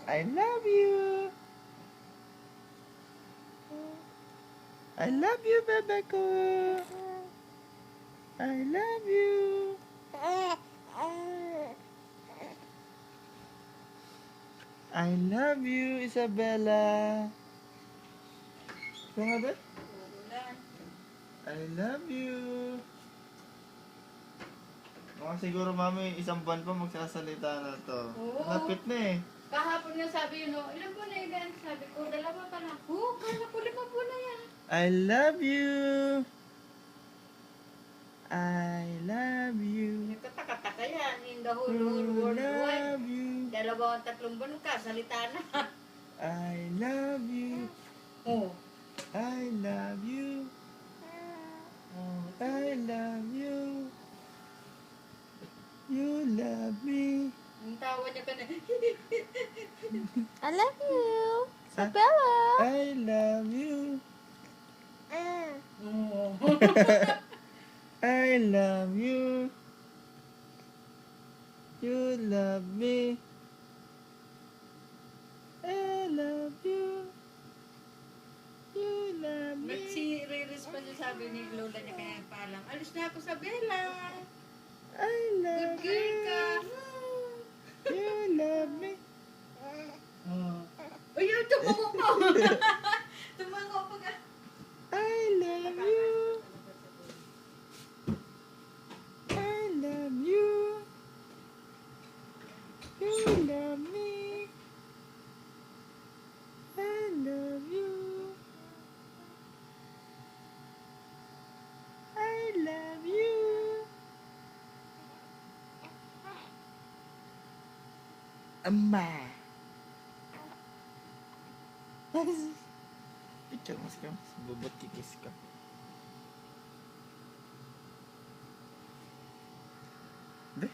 I love you. I love you, bebe ko. I love you. I love you, Isabella. Ito nga ba? I love you. Mga siguro mami, isang buwan pa magsasalita na to. Oo. Lapit na eh. Kahapon nga sabi yun, ilan po na ilan? Sabi ko, 2 pa lang. Kala ko 5 po na yan. I love you. I love you. Nagtataka-taka yan. In the whole I world wide. love you. 2-3 buwan ka, salita na. I love you. Oo. I love you. I love you. You love me. Ang tawa niya ka na. I love you. Isabella. I love you. Oo. I love you. You love me. I love you. You love me. Nagsi-release pa niya sabi ni Lola niya kaya paalam. Alis na ako sa Bella. I Good love girl ka. you. You love me. Uy, yun, tumango pa. Tumango pa ka. I love you. I love you. You love me. I love you. I love you. Amma. Picture mas ka. Bubot kikis ka.